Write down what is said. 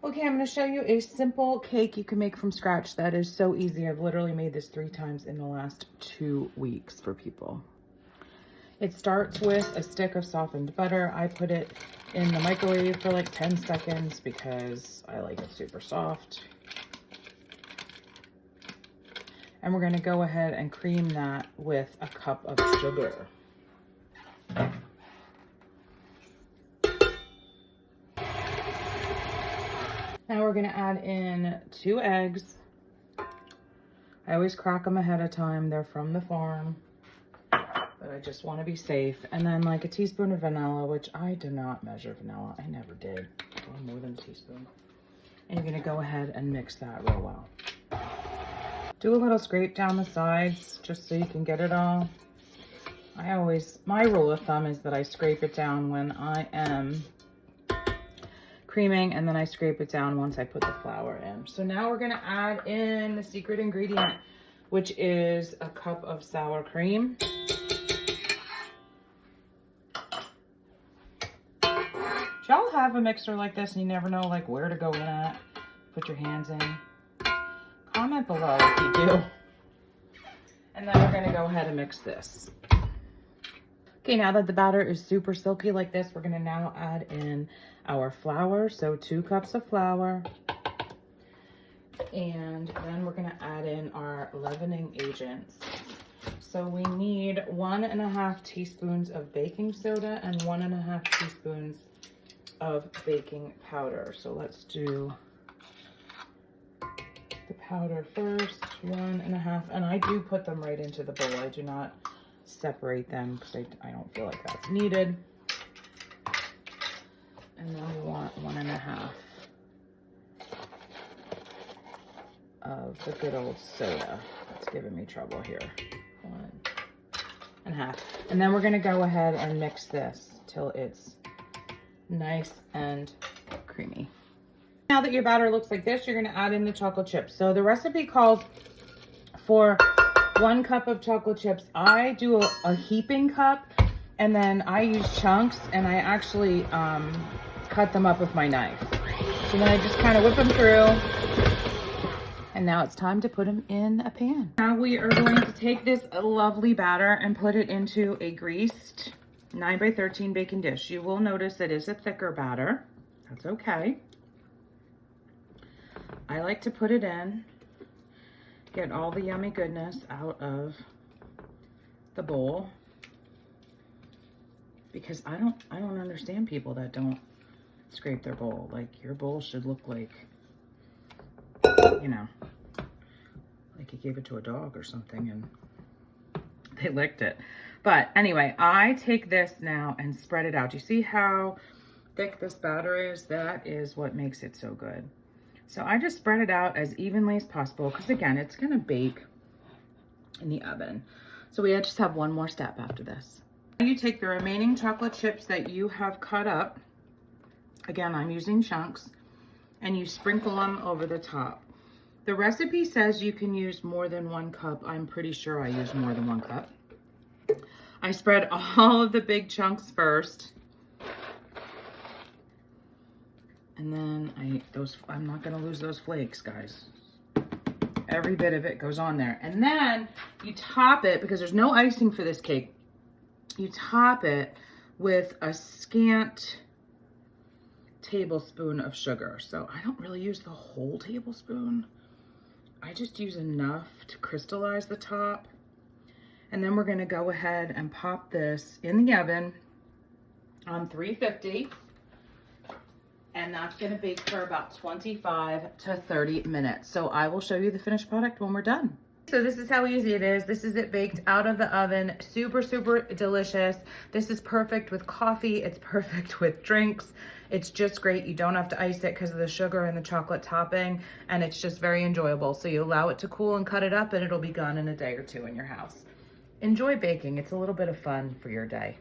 Okay, I'm gonna show you a simple cake you can make from scratch that is so easy. I've literally made this 3 times in the last 2 weeks for people. It starts with a stick of softened butter. I put it in the microwave for like 10 seconds because I like it super soft. And we're gonna go ahead and cream that with a cup of sugar. Now we're gonna add in 2 eggs. I always crack them ahead of time. They're from the farm, but I just want to be safe. And then like a teaspoon of vanilla, which I do not measure vanilla. I never did. Or more than a teaspoon. And you're gonna go ahead and mix that real well. Do a little scrape down the sides just so you can get it all. My rule of thumb is that I scrape it down when I am creaming, and then I scrape it down once I put the flour in. So now we're gonna add in the secret ingredient, which is a cup of sour cream. Do y'all have a mixer like this and you never know like where to go in at? Put your hands in? Comment below if you do. And then we're gonna go ahead and mix this. Okay, now that the batter is super silky like this, we're gonna now add in our flour. So 2 cups of flour. And then we're gonna add in our leavening agents. So we need 1.5 teaspoons of baking soda and 1.5 teaspoons of baking powder. So let's do the powder first, 1.5, and I do put them right into the bowl. I do not separate them because I don't feel like that's needed. And then we want 1.5 of the good old soda. That's giving me trouble here. 1.5. And then we're gonna go ahead and mix this till it's nice and creamy. Now that your batter looks like this, you're gonna add in the chocolate chips. So the recipe calls for 1 cup of chocolate chips. I do a heaping cup, and then I use chunks, and I actually cut them up with my knife. So then I just kind of whip them through, and now it's time to put them in a pan. Now we are going to take this lovely batter and put it into a greased 9x13 baking dish. You will notice it is a thicker batter. That's okay. I like to put it in, get all the yummy goodness out of the bowl, because I don't understand people that don't scrape their bowl. Like, your bowl should look like, you know, like you gave it to a dog or something and they licked it. But anyway, I take this now and spread it out. Do you see how thick this batter is? That is what makes it so good. So I just spread it out as evenly as possible because, again, it's going to bake in the oven. So we just have one more step after this. You take the remaining chocolate chips that you have cut up. Again, I'm using chunks, and you sprinkle them over the top. The recipe says you can use more than 1 cup. I'm pretty sure I use more than 1 cup. I spread all of the big chunks first. And then I'm not gonna lose those flakes, guys. Every bit of it goes on there. And then you top it, because there's no icing for this cake. You top it with a scant tablespoon of sugar. So I don't really use the whole tablespoon. I just use enough to crystallize the top. And then we're gonna go ahead and pop this in the oven on 350. And that's gonna bake for about 25 to 30 minutes. So I will show you the finished product when we're done. So this is how easy it is. This is it baked out of the oven. Super, super delicious. This is perfect with coffee. It's perfect with drinks. It's just great. You don't have to ice it because of the sugar and the chocolate topping. And it's just very enjoyable. So you allow it to cool and cut it up, and it'll be gone in a day or 2 in your house. Enjoy baking. It's a little bit of fun for your day.